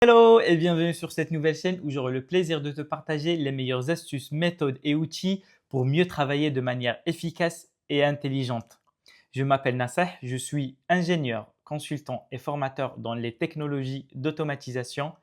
Hello et bienvenue sur cette nouvelle chaîne où j'aurai le plaisir de te partager les meilleures astuces, méthodes et outils pour mieux travailler de manière efficace et intelligente. Je m'appelle Nassah, je suis ingénieur, consultant et formateur dans les technologies d'automatisation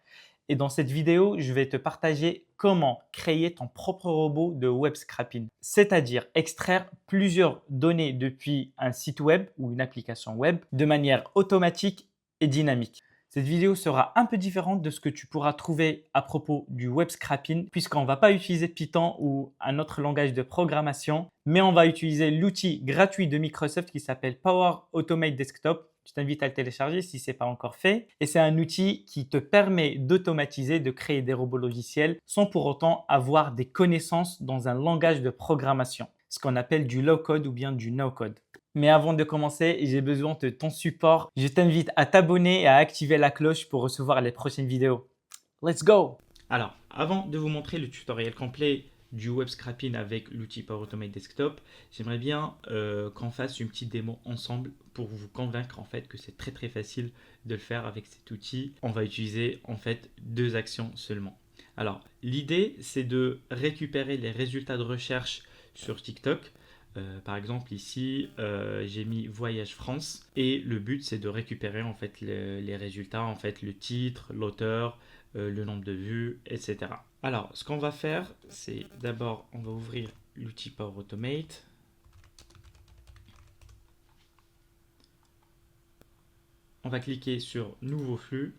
et dans cette vidéo, je vais te partager comment créer ton propre robot de web scraping, c'est-à-dire extraire plusieurs données depuis un site web ou une application web de manière automatique et dynamique. Cette vidéo sera un peu différente de ce que tu pourras trouver à propos du web scraping puisqu'on ne va pas utiliser Python ou un autre langage de programmation, mais on va utiliser l'outil gratuit de Microsoft qui s'appelle Power Automate Desktop. Je t'invite à le télécharger si ce n'est pas encore fait. Et c'est un outil qui te permet d'automatiser, de créer des robots logiciels sans pour autant avoir des connaissances dans un langage de programmation, ce qu'on appelle du low-code ou bien du no-code. Mais avant de commencer, j'ai besoin de ton support. Je t'invite à t'abonner et à activer la cloche pour recevoir les prochaines vidéos. Let's go! Alors, avant de vous montrer le tutoriel complet du web scraping avec l'outil Power Automate Desktop, j'aimerais bien qu'on fasse une petite démo ensemble pour vous convaincre en fait que c'est très facile de le faire avec cet outil. On va utiliser en fait deux actions seulement. Alors, l'idée c'est de récupérer les résultats de recherche sur TikTok. Par exemple ici j'ai mis Voyage France et le but c'est de récupérer en fait les résultats, en fait le titre, l'auteur, le nombre de vues, etc. Alors ce qu'on va faire c'est d'abord on va ouvrir l'outil Power Automate. On va cliquer sur nouveau flux.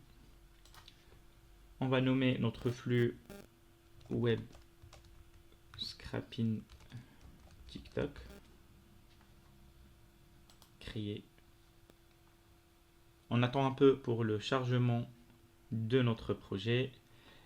On va nommer notre flux web scraping TikTok. Créer. On attend un peu pour le chargement de notre projet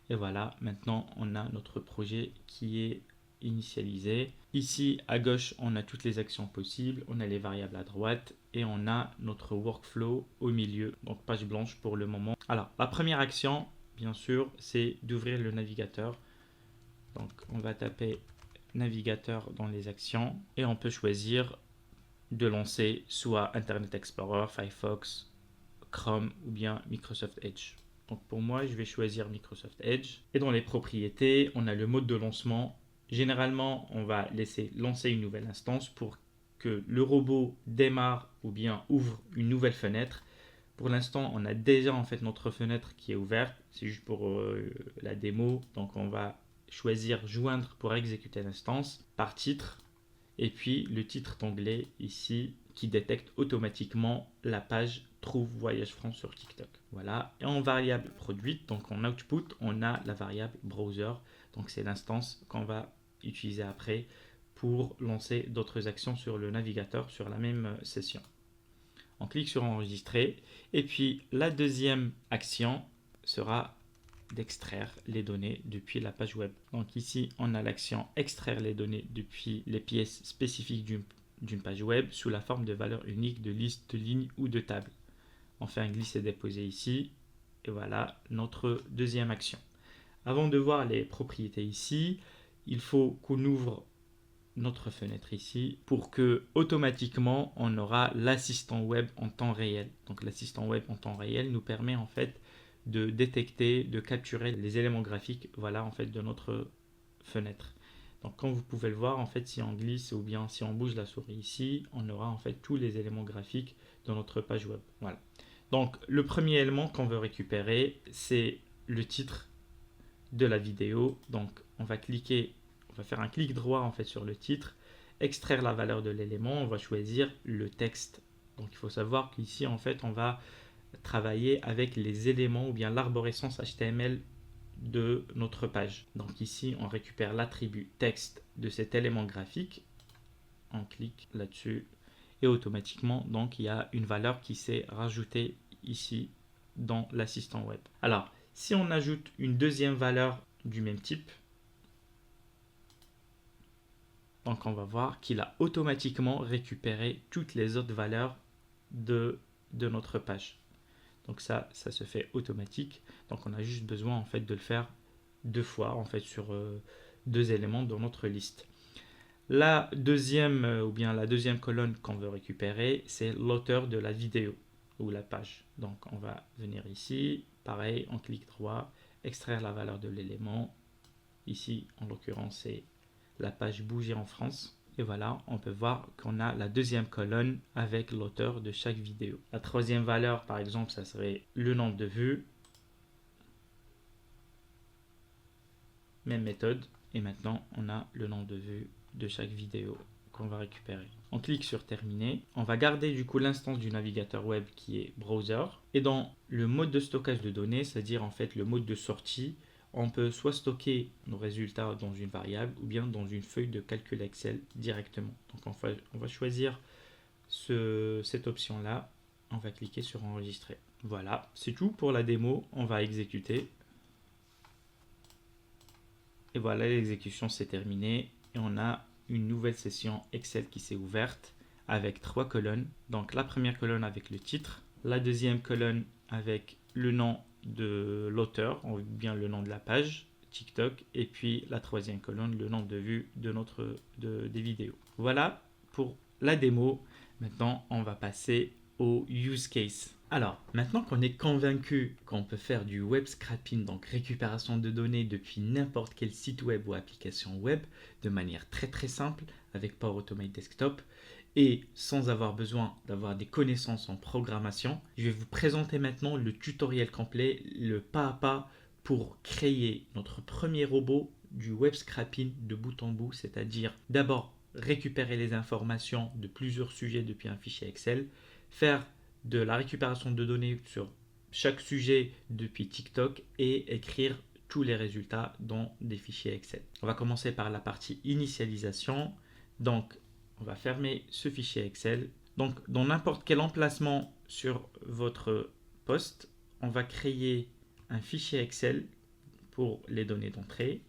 et voilà, maintenant on a notre projet qui est initialisé. Ici à gauche on a toutes les actions possibles, on a les variables à droite et on a notre workflow au milieu, donc page blanche pour le moment. Alors la première action bien sûr c'est d'ouvrir le navigateur, donc on va taper navigateur dans les actions et on peut choisir de lancer soit Internet Explorer, Firefox, Chrome ou bien Microsoft Edge. Donc pour moi, je vais choisir Microsoft Edge. Et dans les propriétés, on a le mode de lancement. Généralement, on va laisser lancer une nouvelle instance pour que le robot démarre ou bien ouvre une nouvelle fenêtre. Pour l'instant, on a déjà en fait notre fenêtre qui est ouverte. C'est juste pour la démo. Donc on va choisir joindre pour exécuter l'instance par titre. Et puis le titre d'onglet ici qui détecte automatiquement la page trouve Voyage France sur TikTok. Voilà. Et en variable produite, donc en output, on a la variable browser. Donc c'est l'instance qu'on va utiliser après pour lancer d'autres actions sur le navigateur sur la même session. On clique sur enregistrer. Et puis la deuxième action sera d'extraire les données depuis la page web. Donc ici, on a l'action extraire les données depuis les pièces spécifiques d'une page web sous la forme de valeurs uniques de liste, de lignes ou de tables. On fait un glisser-déposer ici et voilà notre deuxième action. Avant de voir les propriétés ici, il faut qu'on ouvre notre fenêtre ici pour que automatiquement on aura l'assistant web en temps réel. Donc l'assistant web en temps réel nous permet en fait de détecter, de capturer les éléments graphiques, voilà en fait de notre fenêtre. Donc comme vous pouvez le voir, en fait si on glisse ou bien si on bouge la souris ici, on aura en fait tous les éléments graphiques de notre page web. Voilà. Donc le premier élément qu'on veut récupérer, c'est le titre de la vidéo. Donc on va faire un clic droit en fait sur le titre, extraire la valeur de l'élément, on va choisir le texte. Donc il faut savoir qu'ici en fait on va travailler avec les éléments ou bien l'arborescence HTML de notre page. Donc ici, on récupère l'attribut texte de cet élément graphique. On clique là-dessus et automatiquement, donc il y a une valeur qui s'est rajoutée ici dans l'assistant web. Alors, si on ajoute une deuxième valeur du même type, donc on va voir qu'il a automatiquement récupéré toutes les autres valeurs de notre page. Donc ça se fait automatique. Donc on a juste besoin en fait de le faire deux fois en fait sur deux éléments dans notre liste. La deuxième ou bien la deuxième colonne qu'on veut récupérer, c'est l'auteur de la vidéo ou la page. Donc on va venir ici, pareil, on clique droit, extraire la valeur de l'élément. Ici, en l'occurrence, c'est la page bouger en France. Et voilà, on peut voir qu'on a la deuxième colonne avec l'auteur de chaque vidéo. La troisième valeur, par exemple, ça serait le nombre de vues. Même méthode. Et maintenant, on a le nombre de vues de chaque vidéo qu'on va récupérer. On clique sur terminer. On va garder du coup l'instance du navigateur web qui est browser. Et dans le mode de stockage de données, c'est-à-dire en fait le mode de sortie, on peut soit stocker nos résultats dans une variable ou bien dans une feuille de calcul Excel directement. Donc on va choisir cette option-là. On va cliquer sur enregistrer. Voilà, c'est tout pour la démo. On va exécuter. Et voilà, l'exécution s'est terminée et on a une nouvelle session Excel qui s'est ouverte avec 3 colonnes. Donc la première colonne avec le titre, la deuxième colonne avec le nom de l'auteur, ou bien le nom de la page TikTok, et puis la troisième colonne, le nombre de vues des vidéos. Voilà pour la démo. Maintenant, on va passer au use case. Alors, maintenant qu'on est convaincu qu'on peut faire du web scraping, donc récupération de données depuis n'importe quel site web ou application web, de manière très simple avec Power Automate Desktop, et sans avoir besoin d'avoir des connaissances en programmation, je vais vous présenter maintenant le tutoriel complet, le pas à pas pour créer notre premier robot du web scraping de bout en bout, c'est-à-dire d'abord récupérer les informations de plusieurs sujets depuis un fichier Excel, faire de la récupération de données sur chaque sujet depuis TikTok et écrire tous les résultats dans des fichiers Excel. On va commencer par la partie initialisation. Donc, on va fermer ce fichier Excel. Donc, dans n'importe quel emplacement sur votre poste, on va créer un fichier Excel pour les données d'entrée.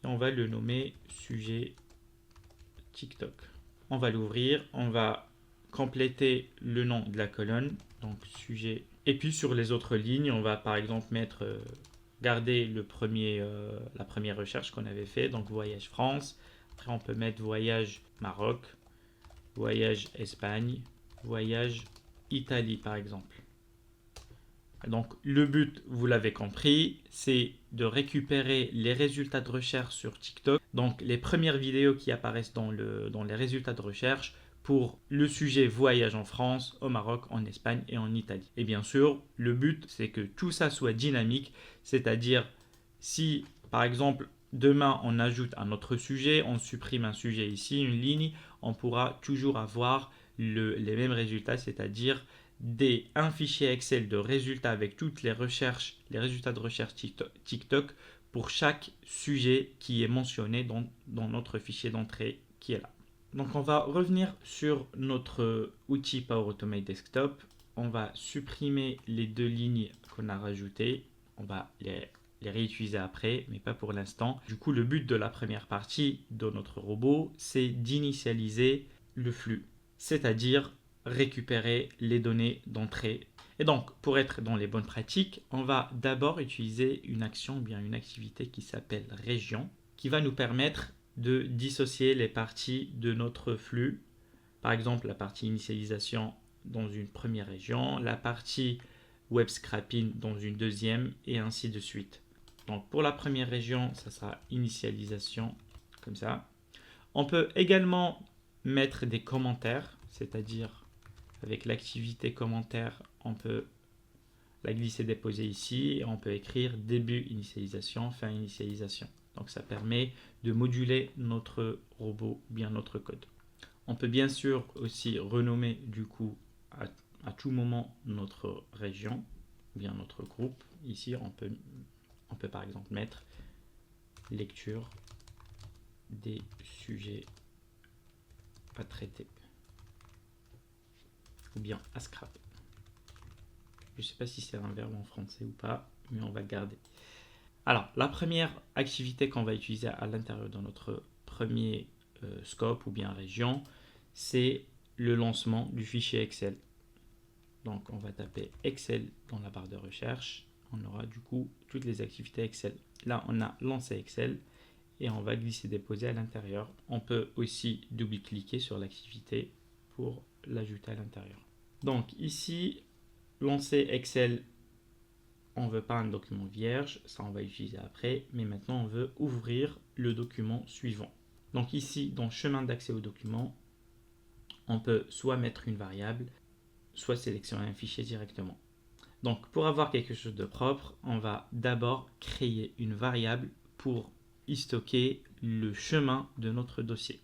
Et on va le nommer sujet TikTok. On va l'ouvrir, on va compléter le nom de la colonne, donc sujet. Et puis sur les autres lignes, on va par exemple garder la première recherche qu'on avait fait, donc voyage France. Après on peut mettre voyage Maroc, voyage Espagne, voyage Italie par exemple. Donc le but, vous l'avez compris, c'est de récupérer les résultats de recherche sur TikTok. Donc les premières vidéos qui apparaissent dans les résultats de recherche pour le sujet voyage en France, au Maroc, en Espagne et en Italie. Et bien sûr, le but, c'est que tout ça soit dynamique, c'est-à-dire si par exemple demain on ajoute un autre sujet, on supprime un sujet ici, une ligne, on pourra toujours avoir les mêmes résultats, c'est-à-dire un fichier Excel de résultats avec toutes les résultats de recherche TikTok pour chaque sujet qui est mentionné dans notre fichier d'entrée qui est là. Donc on va revenir sur notre outil Power Automate Desktop. On va supprimer les deux lignes qu'on a rajoutées. On va les réutiliser après, mais pas pour l'instant. Du coup, le but de la première partie de notre robot, c'est d'initialiser le flux, c'est-à-dire récupérer les données d'entrée. Et donc, pour être dans les bonnes pratiques, on va d'abord utiliser une action, bien une activité qui s'appelle région, qui va nous permettre de dissocier les parties de notre flux. Par exemple, la partie initialisation dans une première région, la partie web scraping dans une deuxième, et ainsi de suite. Donc, pour la première région, ça sera initialisation, comme ça. On peut également mettre des commentaires, c'est-à-dire avec l'activité commentaire, on peut la glisser déposer ici et on peut écrire début initialisation, fin initialisation. Donc ça permet de moduler notre robot, bien notre code. On peut bien sûr aussi renommer du coup à tout moment notre région, bien notre groupe. Ici on peut par exemple mettre lecture des sujets à traiter, ou bien à scraper. Je ne sais pas si c'est un verbe en français ou pas, mais on va le garder. Alors, la première activité qu'on va utiliser à l'intérieur de notre premier scope ou bien région, c'est le lancement du fichier Excel. Donc, on va taper Excel dans la barre de recherche. On aura du coup toutes les activités Excel. Là, on a lancé Excel et on va glisser déposer à l'intérieur. On peut aussi double-cliquer sur l'activité pour l'ajouter à l'intérieur. Donc ici, lancer Excel on veut pas un document vierge, ça on va utiliser après, mais maintenant on veut ouvrir le document suivant. Donc ici, dans chemin d'accès au document, on peut soit mettre une variable, soit sélectionner un fichier directement. Donc pour avoir quelque chose de propre, on va d'abord créer une variable pour y stocker le chemin de notre dossier,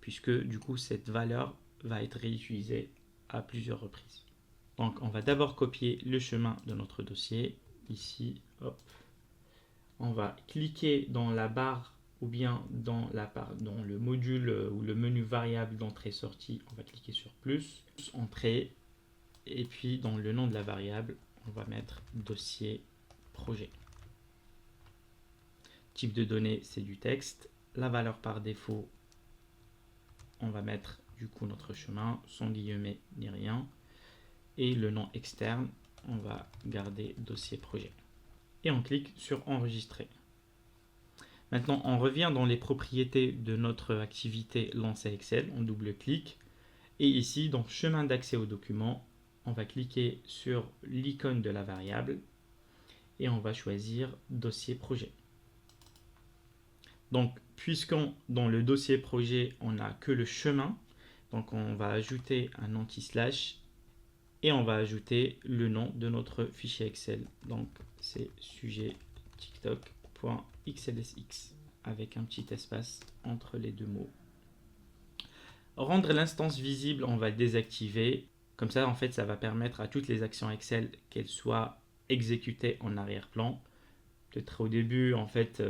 puisque du coup cette valeur va être réutilisée à plusieurs reprises. Donc on va d'abord copier le chemin de notre dossier, ici, hop. On va cliquer dans la barre ou bien dans le module ou le menu variable d'entrée-sortie, on va cliquer sur plus, entrée, et puis dans le nom de la variable, on va mettre dossier projet. Type de données, c'est du texte. La valeur par défaut, on va mettre du coup notre chemin, sans guillemets ni rien. Et le nom externe, on va garder dossier projet. Et on clique sur enregistrer. Maintenant, on revient dans les propriétés de notre activité lancer Excel, on double-clique. Et ici, dans chemin d'accès au document, on va cliquer sur l'icône de la variable et on va choisir dossier projet. Donc, puisqu'on dans le dossier projet, on n'a que le chemin, donc on va ajouter un anti-slash et on va ajouter le nom de notre fichier Excel. Donc, c'est sujet tiktok.xlsx avec un petit espace entre les deux mots. Rendre l'instance visible, on va le désactiver. Comme ça, en fait, ça va permettre à toutes les actions Excel qu'elles soient exécutées en arrière-plan. Peut-être au début, en fait,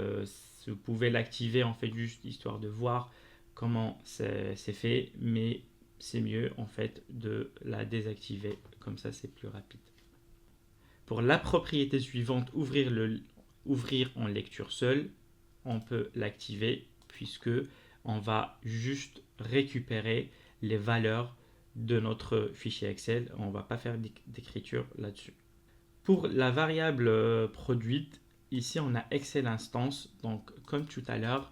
vous pouvez l'activer, en fait, juste histoire de voir comment c'est fait, mais c'est mieux, en fait, de la désactiver. Comme ça, c'est plus rapide. Pour la propriété suivante, ouvrir en lecture seule, on peut l'activer puisque on va juste récupérer les valeurs de notre fichier Excel. On ne va pas faire d'écriture là-dessus. Pour la variable produite, ici on a Excel Instance. Donc comme tout à l'heure,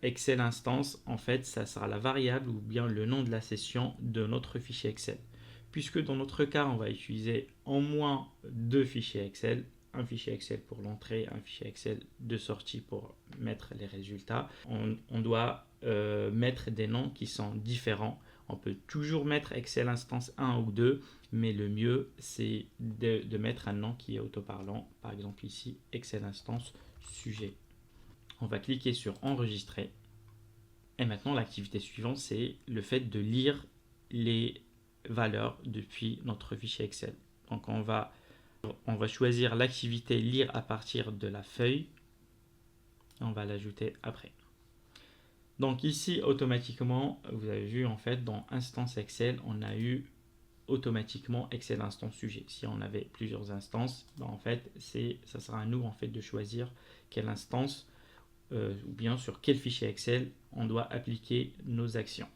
Excel Instance, en fait, ça sera la variable ou bien le nom de la session de notre fichier Excel. Puisque dans notre cas, on va utiliser au moins deux fichiers Excel. Un fichier Excel pour l'entrée, un fichier Excel de sortie pour mettre les résultats. On doit mettre des noms qui sont différents. On peut toujours mettre Excel Instance 1 ou 2, mais le mieux, c'est de mettre un nom qui est autoparlant. Par exemple ici, Excel Instance sujet. On va cliquer sur enregistrer. Et maintenant, l'activité suivante, c'est le fait de lire les valeurs depuis notre fichier Excel. Donc, on va choisir l'activité lire à partir de la feuille. On va l'ajouter après. Donc ici, automatiquement, vous avez vu en fait dans instance Excel, on a eu automatiquement Excel instance sujet. Si on avait plusieurs instances, ben en fait, ça sera à nous en fait de choisir quelle instance ou bien sur quel fichier Excel on doit appliquer nos actions.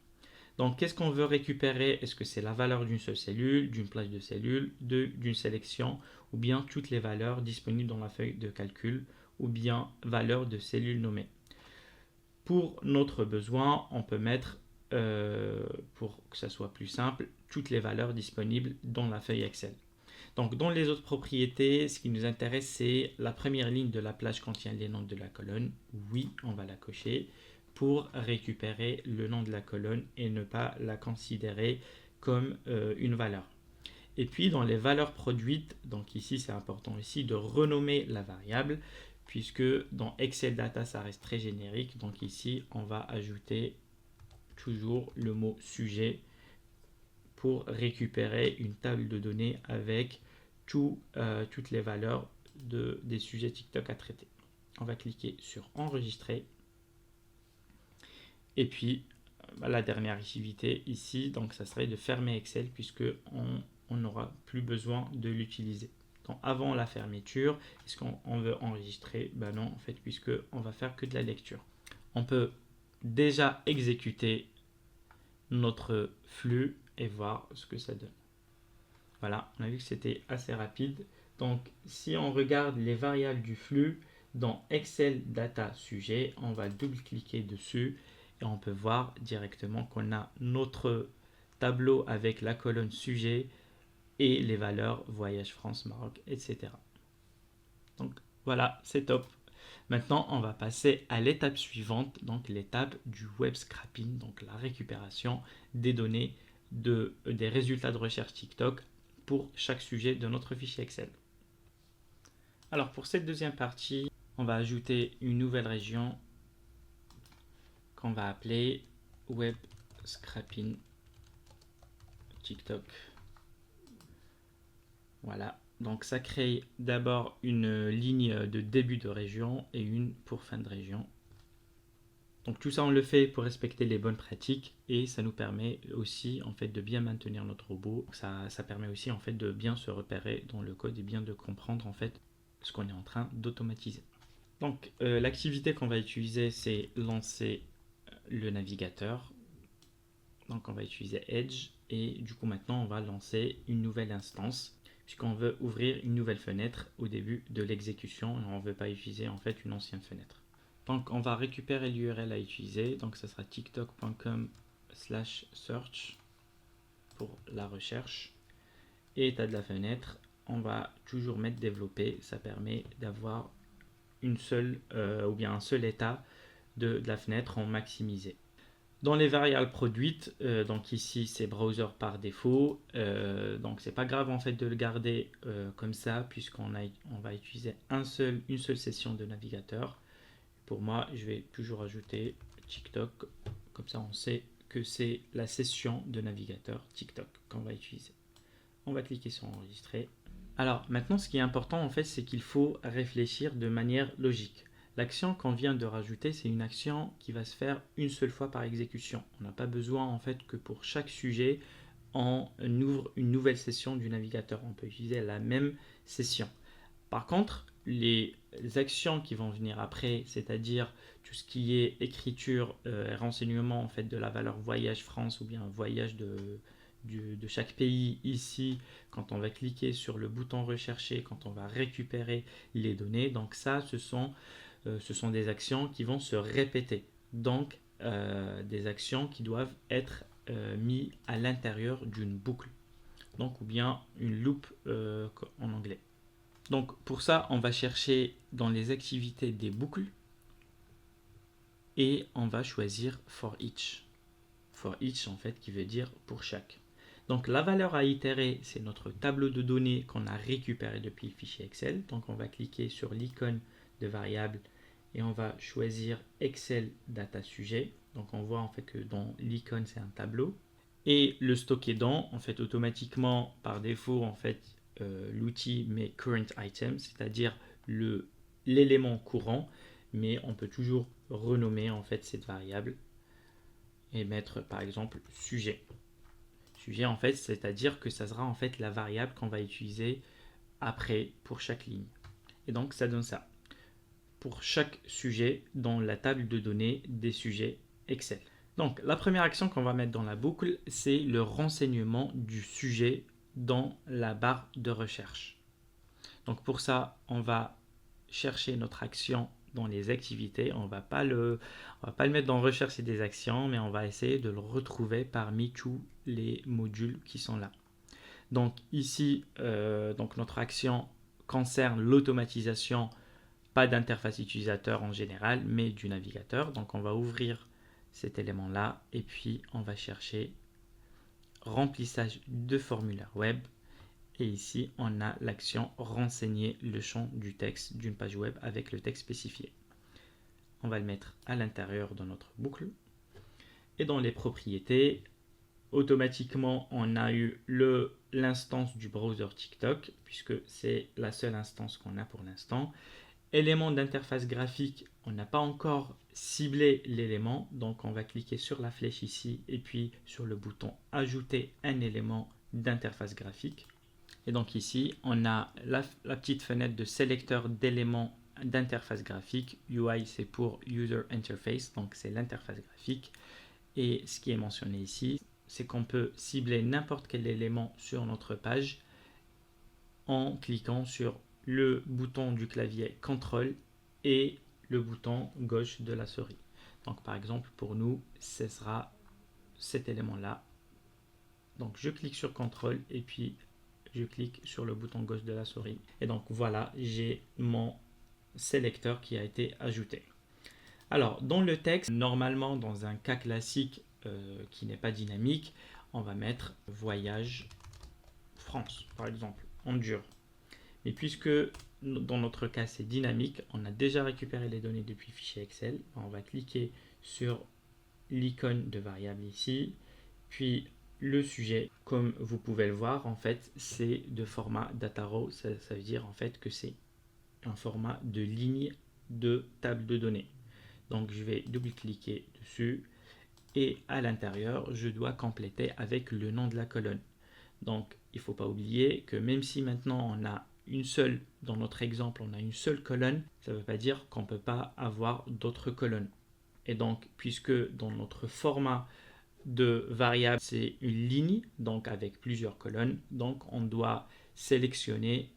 Donc, qu'est-ce qu'on veut récupérer? Est-ce que c'est la valeur d'une seule cellule, d'une plage de cellules, d'une sélection, ou bien toutes les valeurs disponibles dans la feuille de calcul, ou bien valeur de cellules nommées? Pour notre besoin, on peut mettre, pour que ça soit plus simple, toutes les valeurs disponibles dans la feuille Excel. Donc, dans les autres propriétés, ce qui nous intéresse, c'est la première ligne de la plage contient les noms de la colonne. Oui, on va la cocher pour récupérer le nom de la colonne et ne pas la considérer comme une valeur. Et puis, dans les valeurs produites, donc ici, c'est important aussi de renommer la variable puisque dans Excel Data, ça reste très générique. Donc ici, on va ajouter toujours le mot sujet pour récupérer une table de données avec toutes les valeurs des sujets TikTok à traiter. On va cliquer sur enregistrer. Et puis, la dernière activité ici, donc ça serait de fermer Excel puisque on n'aura plus besoin de l'utiliser. Donc avant la fermeture, est-ce qu'on veut enregistrer? Ben non, en fait, puisque on va faire que de la lecture. On peut déjà exécuter notre flux et voir ce que ça donne. Voilà, on a vu que c'était assez rapide. Donc, si on regarde les variables du flux dans Excel Data Sujet, on va double-cliquer dessus et on peut voir directement qu'on a notre tableau avec la colonne sujet et les valeurs voyage France, Maroc, etc. Donc voilà, c'est top. Maintenant, on va passer à l'étape suivante, donc l'étape du web scraping, donc la récupération des données des résultats de recherche TikTok pour chaque sujet de notre fichier Excel. Alors pour cette deuxième partie, on va ajouter une nouvelle région qu'on va appeler Web Scraping TikTok. Voilà, donc ça crée d'abord une ligne de début de région et une pour fin de région. Donc tout ça on le fait pour respecter les bonnes pratiques et ça nous permet aussi en fait de bien maintenir notre robot. Ça permet aussi en fait de bien se repérer dans le code et bien de comprendre en fait ce qu'on est en train d'automatiser. Donc l'activité qu'on va utiliser c'est lancer le navigateur. Donc on va utiliser Edge et du coup maintenant on va lancer une nouvelle instance puisqu'on veut ouvrir une nouvelle fenêtre au début de l'exécution et on ne veut pas utiliser en fait une ancienne fenêtre. Donc on va récupérer l'URL à utiliser, donc ça sera tiktok.com/search pour la recherche. Et état de la fenêtre, on va toujours mettre développer, ça permet d'avoir une seule ou bien un seul état de la fenêtre en maximisé. Dans les variables produites, donc ici c'est browser par défaut, donc c'est pas grave en fait de le garder comme ça puisqu'on va utiliser une seule session de navigateur. Pour moi, je vais toujours ajouter TikTok, comme ça on sait que c'est la session de navigateur TikTok qu'on va utiliser. On va cliquer sur enregistrer. Alors maintenant, ce qui est important en fait, c'est qu'il faut réfléchir de manière logique. L'action qu'on vient de rajouter, c'est une action qui va se faire une seule fois par exécution. On n'a pas besoin en fait que pour chaque sujet, on ouvre une nouvelle session du navigateur. On peut utiliser la même session. Par contre, les actions qui vont venir après, c'est-à-dire tout ce qui est écriture, renseignement en fait de la valeur voyage France ou bien voyage de chaque pays ici, quand on va cliquer sur le bouton rechercher, quand on va récupérer les données, donc ça ce sont des actions qui vont se répéter, donc des actions qui doivent être mises à l'intérieur d'une boucle, donc ou bien une loop en anglais. Donc pour ça, on va chercher dans les activités des boucles et on va choisir for each. For each en fait qui veut dire pour chaque. Donc la valeur à itérer, c'est notre tableau de données qu'on a récupéré depuis le fichier Excel. Donc on va cliquer sur l'icône de variable et on va choisir Excel Data Sujet. Donc on voit en fait que dans l'icône c'est un tableau. Et le stocker dans, en fait automatiquement par défaut en fait l'outil met current item, c'est-à-dire l'élément courant, mais on peut toujours renommer en fait cette variable et mettre par exemple sujet. Sujet en fait, c'est-à-dire que ça sera en fait la variable qu'on va utiliser après pour chaque ligne. Et donc ça donne ça. Pour chaque sujet dans la table de données des sujets Excel. Donc la première action qu'on va mettre dans la boucle, c'est le renseignement du sujet dans la barre de recherche. Donc pour ça, on va chercher notre action dans les activités. On ne va pas le mettre dans recherche et des actions, mais on va essayer de le retrouver parmi tous les modules qui sont là. Donc ici, donc notre action concerne l'automatisation, pas d'interface utilisateur en général, mais du navigateur. Donc on va ouvrir cet élément-là et puis on va chercher remplissage de formulaire web. Et ici, on a l'action renseigner le champ du texte d'une page web avec le texte spécifié. On va le mettre à l'intérieur de notre boucle. Et dans les propriétés, automatiquement, on a eu l'instance du browser TikTok, puisque c'est la seule instance qu'on a pour l'instant. Élément d'interface graphique, on n'a pas encore ciblé l'élément, donc on va cliquer sur la flèche ici et puis sur le bouton ajouter un élément d'interface graphique. Et donc ici, on a la petite fenêtre de sélecteur d'éléments d'interface graphique. UI, c'est pour User Interface, donc c'est l'interface graphique. Et ce qui est mentionné ici, c'est qu'on peut cibler n'importe quel élément sur notre page en cliquant sur le bouton du clavier CTRL et le bouton gauche de la souris. Donc par exemple, pour nous, ce sera cet élément-là. Donc je clique sur CTRL et puis je clique sur le bouton gauche de la souris. Et donc voilà, j'ai mon sélecteur qui a été ajouté. Alors, dans le texte, normalement, dans un cas classique qui n'est pas dynamique, on va mettre voyage France, par exemple, en dur. Mais puisque dans notre cas c'est dynamique, on a déjà récupéré les données depuis fichier Excel, on va cliquer sur l'icône de variable ici, puis le sujet, comme vous pouvez le voir, en fait, c'est de format data row, ça veut dire en fait que c'est un format de ligne de table de données. Donc je vais double-cliquer dessus et à l'intérieur, je dois compléter avec le nom de la colonne. Donc il ne faut pas oublier que même si maintenant on a une seule, dans notre exemple, on a une seule colonne, ça ne veut pas dire qu'on ne peut pas avoir d'autres colonnes. Et donc, puisque dans notre format de variable, c'est une ligne, donc avec plusieurs colonnes, donc on doit sélectionner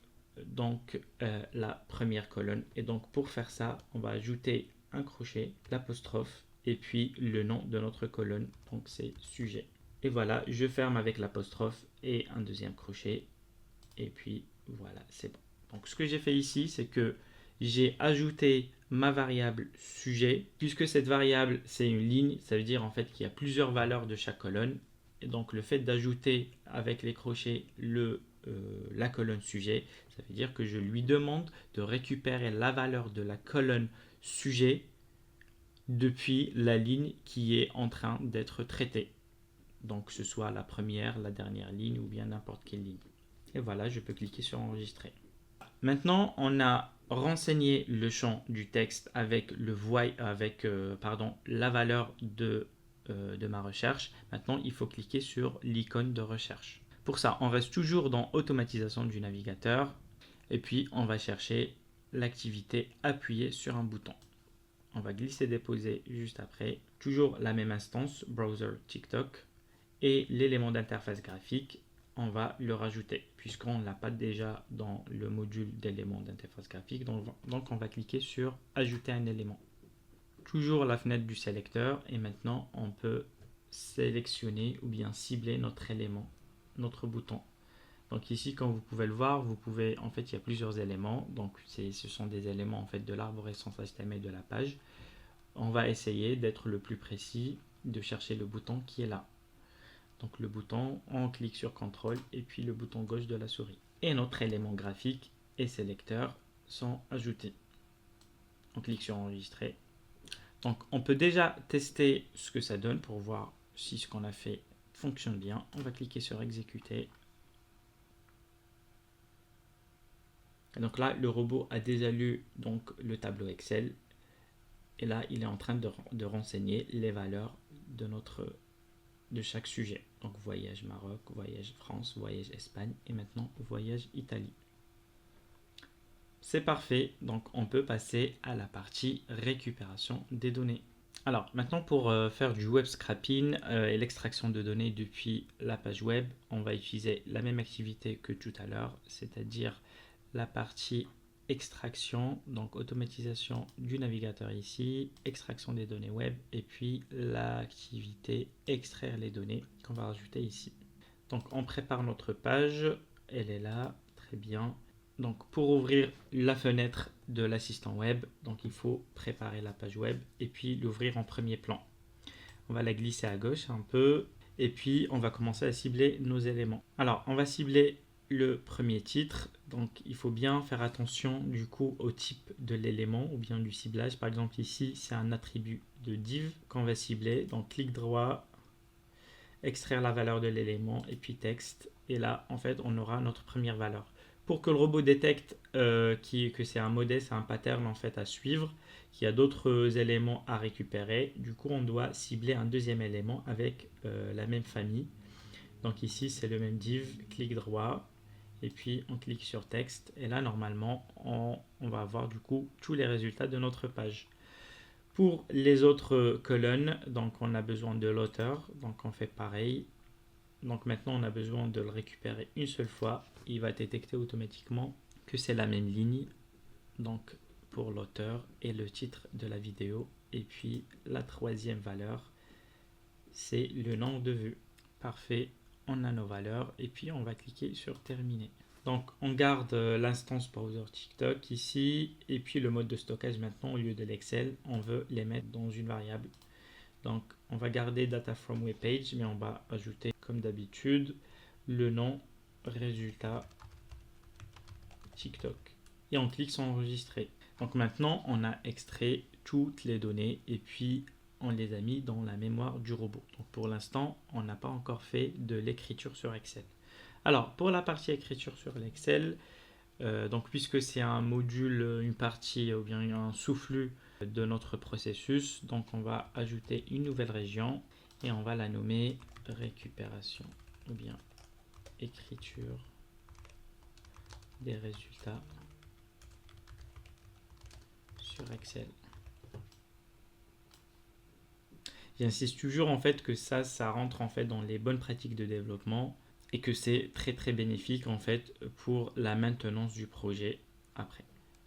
la première colonne. Et donc pour faire ça, on va ajouter un crochet, l'apostrophe, et puis le nom de notre colonne, donc c'est sujet. Et voilà, je ferme avec l'apostrophe et un deuxième crochet, et puis voilà, c'est bon. Donc ce que j'ai fait ici, c'est que j'ai ajouté ma variable sujet. Puisque cette variable, c'est une ligne, ça veut dire en fait qu'il y a plusieurs valeurs de chaque colonne. Et donc le fait d'ajouter avec les crochets la colonne sujet, ça veut dire que je lui demande de récupérer la valeur de la colonne sujet depuis la ligne qui est en train d'être traitée. Donc que ce soit la première, la dernière ligne ou bien n'importe quelle ligne. Et voilà, je peux cliquer sur enregistrer. Maintenant, on a renseigné le champ du texte avec, la valeur de ma recherche. Maintenant, il faut cliquer sur l'icône de recherche. Pour ça, on reste toujours dans automatisation du navigateur et puis on va chercher l'activité appuyée sur un bouton. On va glisser-déposer juste après. Toujours la même instance, browser TikTok, et l'élément d'interface graphique, on va le rajouter puisqu'on ne l'a pas déjà dans le module d'éléments d'interface graphique. Donc on va cliquer sur ajouter un élément. Toujours la fenêtre du sélecteur et maintenant on peut sélectionner ou bien cibler notre élément, notre bouton. Donc ici, comme vous pouvez le voir, en fait il y a plusieurs éléments. Donc ce sont des éléments en fait de l'arborescence HTML de la page. On va essayer d'être le plus précis, de chercher le bouton qui est là. Donc le bouton, on clique sur CTRL et puis le bouton gauche de la souris. Et notre élément graphique et sélecteur sont ajoutés. On clique sur enregistrer. Donc on peut déjà tester ce que ça donne pour voir si ce qu'on a fait fonctionne bien. On va cliquer sur exécuter. Et donc là, le robot a déjà lu donc, le tableau Excel. Et là, il est en train de renseigner les valeurs de chaque sujet. Donc voyage Maroc, voyage France, voyage Espagne et maintenant voyage Italie. C'est parfait, donc on peut passer à la partie récupération des données. Alors maintenant pour faire du web scraping et l'extraction de données depuis la page web, on va utiliser la même activité que tout à l'heure, c'est-à-dire la partie extraction, donc automatisation du navigateur ici, extraction des données web et puis l'activité extraire les données qu'on va rajouter ici. Donc on prépare notre page, elle est là, très bien. Donc pour ouvrir la fenêtre de l'assistant web, donc il faut préparer la page web et puis l'ouvrir en premier plan. On va la glisser à gauche un peu et puis on va commencer à cibler nos éléments. Alors on va cibler le premier titre, donc il faut bien faire attention du coup au type de l'élément ou bien du ciblage. Par exemple ici c'est un attribut de div qu'on va cibler, donc clic droit, extraire la valeur de l'élément et puis texte, et là en fait on aura notre première valeur. Pour que le robot détecte que c'est un modèle, c'est un pattern en fait à suivre, qu'il y a d'autres éléments à récupérer, du coup on doit cibler un deuxième élément avec la même famille. Donc ici c'est le même div, clic droit et puis on clique sur texte et là normalement on va avoir du coup tous les résultats de notre page. Pour les autres colonnes, donc on a besoin de l'auteur, donc on fait pareil. Donc maintenant on a besoin de le récupérer une seule fois, il va détecter automatiquement que c'est la même ligne, donc pour l'auteur et le titre de la vidéo. Et puis la troisième valeur, c'est le nombre de vues. Parfait, on a nos valeurs et puis on va cliquer sur terminer. Donc on garde l'instance browser TikTok ici et puis le mode de stockage maintenant au lieu de l'Excel, on veut les mettre dans une variable. Donc on va garder data from web page mais on va ajouter comme d'habitude le nom résultat TikTok et on clique sur enregistrer. Donc maintenant on a extrait toutes les données et puis on les a mis dans la mémoire du robot. Donc pour l'instant on n'a pas encore fait de l'écriture sur Excel. Alors pour la partie écriture sur l'Excel, donc puisque c'est un module, une partie ou bien un sous-flux de notre processus, donc on va ajouter une nouvelle région et on va la nommer récupération ou bien écriture des résultats sur Excel. J'insiste toujours en fait que ça rentre en fait dans les bonnes pratiques de développement et que c'est très très bénéfique en fait pour la maintenance du projet après.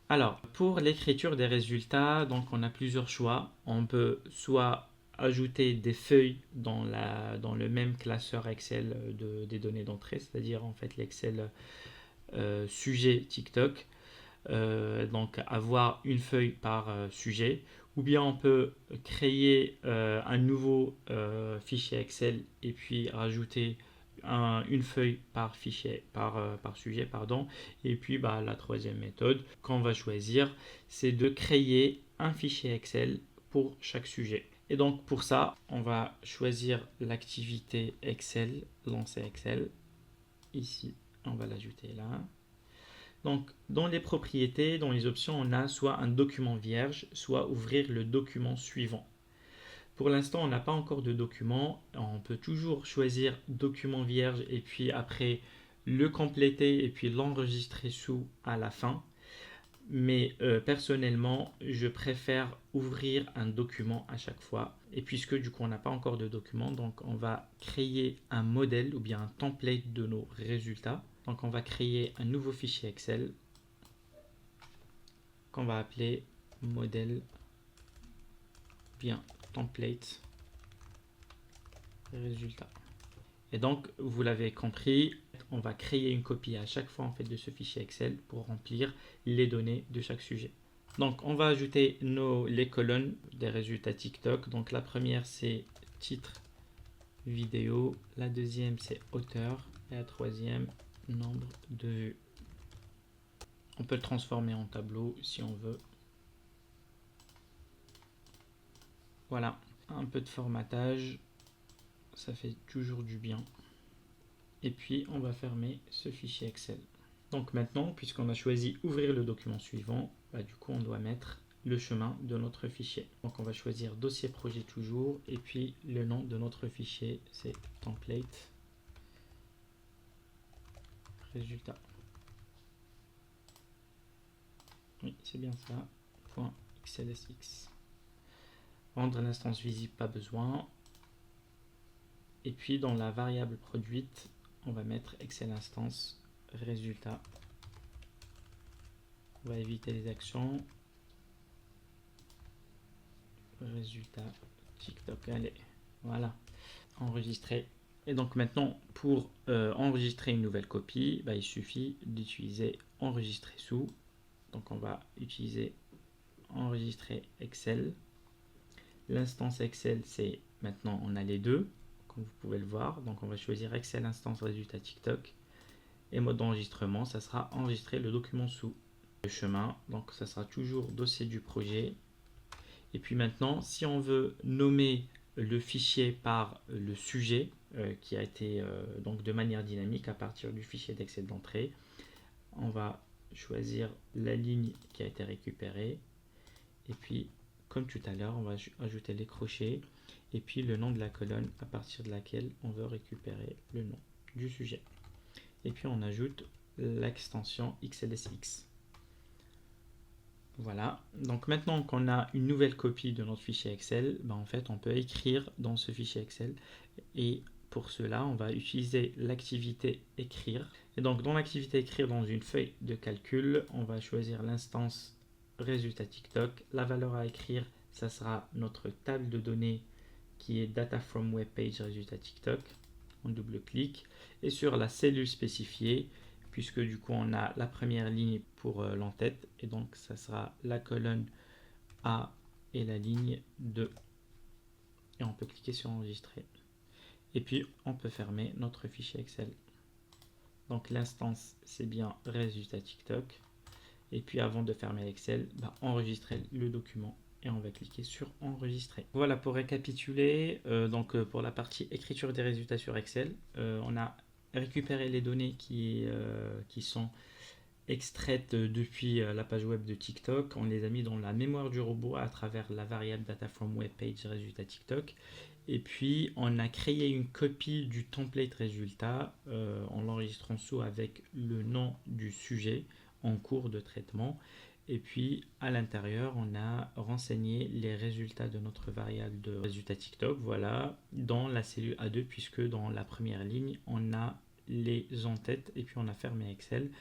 Alors pour l'écriture des résultats, donc on a plusieurs choix. On peut soit ajouter des feuilles dans le même classeur Excel des données d'entrée, c'est-à-dire en fait l'Excel sujet TikTok. Donc avoir une feuille par sujet, ou bien on peut créer un nouveau fichier Excel et puis rajouter une feuille par fichier par sujet pardon. Et puis la troisième méthode qu'on va choisir, c'est de créer un fichier Excel pour chaque sujet. Et donc pour ça on va choisir l'activité Excel, lancer Excel ici, on va l'ajouter là. Donc, dans les propriétés, dans les options, on a soit un document vierge, soit ouvrir le document suivant. Pour l'instant, on n'a pas encore de document. On peut toujours choisir document vierge et puis après le compléter et puis l'enregistrer sous à la fin. Mais personnellement, je préfère ouvrir un document à chaque fois. Et puisque du coup, on n'a pas encore de document, donc on va créer un modèle ou bien un template de nos résultats. Donc on va créer un nouveau fichier Excel qu'on va appeler modèle bien template résultat. Et donc vous l'avez compris, on va créer une copie à chaque fois en fait de ce fichier Excel pour remplir les données de chaque sujet. Donc on va ajouter les colonnes des résultats TikTok. Donc la première c'est titre vidéo, la deuxième c'est auteur et la troisième nombre de vues. On peut le transformer en tableau si on veut. Voilà, un peu de formatage, ça fait toujours du bien. Et puis on va fermer ce fichier Excel. Donc maintenant, puisqu'on a choisi ouvrir le document suivant, du coup on doit mettre le chemin de notre fichier. Donc on va choisir dossier projet toujours et puis le nom de notre fichier c'est template résultat. Oui, c'est bien ça. .xlsx. Rendre l'instance visible, pas besoin. Et puis dans la variable produite, on va mettre Excel instance résultat. On va éviter les actions. Résultat TikTok. Allez, voilà. Enregistrer. Et donc maintenant, pour enregistrer une nouvelle copie, il suffit d'utiliser enregistrer sous. Donc on va utiliser enregistrer Excel. L'instance Excel, c'est maintenant on a les deux, comme vous pouvez le voir. Donc on va choisir Excel instance résultat TikTok. Et mode d'enregistrement, ça sera enregistrer le document sous le chemin. Donc ça sera toujours dossier du projet. Et puis maintenant, si on veut nommer le fichier par le sujet qui a été donc de manière dynamique à partir du fichier d'Excel d'entrée, on va choisir la ligne qui a été récupérée et puis comme tout à l'heure on va ajouter les crochets et puis le nom de la colonne à partir de laquelle on veut récupérer le nom du sujet et puis on ajoute l'extension XLSX. Voilà, donc maintenant qu'on a une nouvelle copie de notre fichier Excel, en fait on peut écrire dans ce fichier Excel et pour cela on va utiliser l'activité écrire. Et donc dans l'activité écrire dans une feuille de calcul, on va choisir l'instance résultat TikTok. La valeur à écrire, ça sera notre table de données qui est data from web page résultat TikTok. On double-clique. Et sur la cellule spécifiée, puisque du coup on a la première ligne pour l'entête, et donc ça sera la colonne A et la ligne 2. Et on peut cliquer sur enregistrer. Et puis on peut fermer notre fichier Excel. Donc l'instance c'est bien résultat TikTok. Et puis avant de fermer Excel, enregistrer le document et on va cliquer sur enregistrer. Voilà pour récapituler, pour la partie écriture des résultats sur Excel, on a récupéré les données qui sont extraites depuis la page web de TikTok, on les a mis dans la mémoire du robot à travers la variable data from web page résultat TikTok. Et puis on a créé une copie du template résultat en l'enregistrant sous avec le nom du sujet en cours de traitement. Et puis à l'intérieur, on a renseigné les résultats de notre variable de résultat TikTok, voilà, dans la cellule A2, puisque dans la première ligne, on a les en-têtes et puis on a fermé Excel.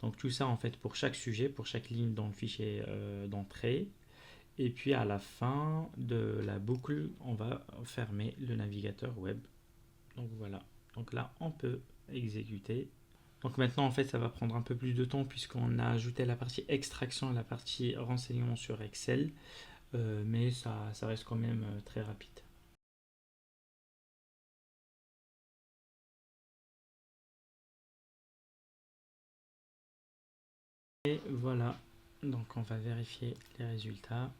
Donc tout ça en fait pour chaque sujet, pour chaque ligne dans le fichier d'entrée. Et puis à la fin de la boucle, on va fermer le navigateur web. Donc voilà, donc là on peut exécuter. Donc maintenant en fait ça va prendre un peu plus de temps puisqu'on a ajouté la partie extraction et la partie renseignement sur Excel, mais ça reste quand même très rapide. Et voilà, donc on va vérifier les résultats.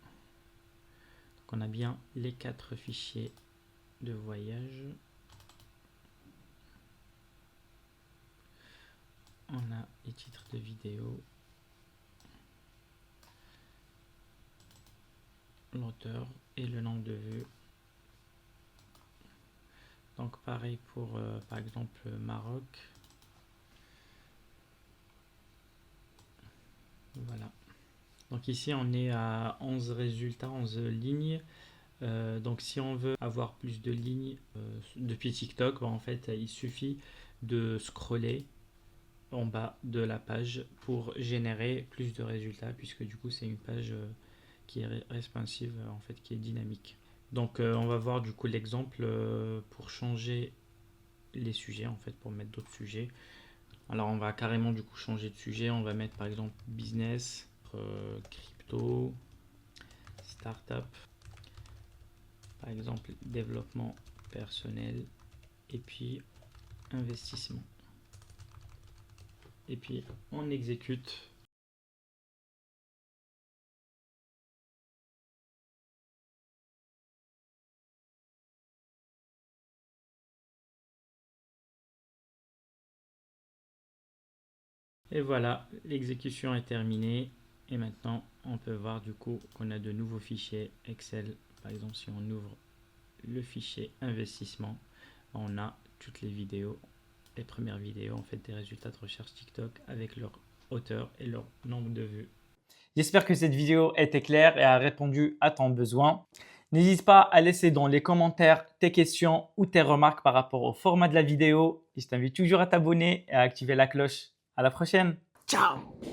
Donc on a bien les 4 fichiers de voyage. On a les titres de vidéo, l'auteur et le nombre de vues. Donc pareil pour par exemple Maroc. Voilà. Donc ici on est à 11 résultats, 11 lignes. Donc si on veut avoir plus de lignes depuis TikTok, en fait il suffit de scroller en bas de la page pour générer plus de résultats, puisque du coup c'est une page qui est responsive, en fait qui est dynamique. Donc on va voir du coup l'exemple pour changer les sujets, en fait pour mettre d'autres sujets. Alors on va carrément du coup changer de sujet, on va mettre par exemple business, crypto, startup, par exemple développement personnel et puis investissement. Et puis on exécute. Et voilà, l'exécution est terminée. Et maintenant, on peut voir du coup qu'on a de nouveaux fichiers Excel. Par exemple, si on ouvre le fichier investissement, on a toutes les vidéos, les premières vidéos, en fait, des résultats de recherche TikTok avec leur auteur et leur nombre de vues. J'espère que cette vidéo était claire et a répondu à ton besoin. N'hésite pas à laisser dans les commentaires tes questions ou tes remarques par rapport au format de la vidéo. Et je t'invite toujours à t'abonner et à activer la cloche. À la prochaine. Ciao!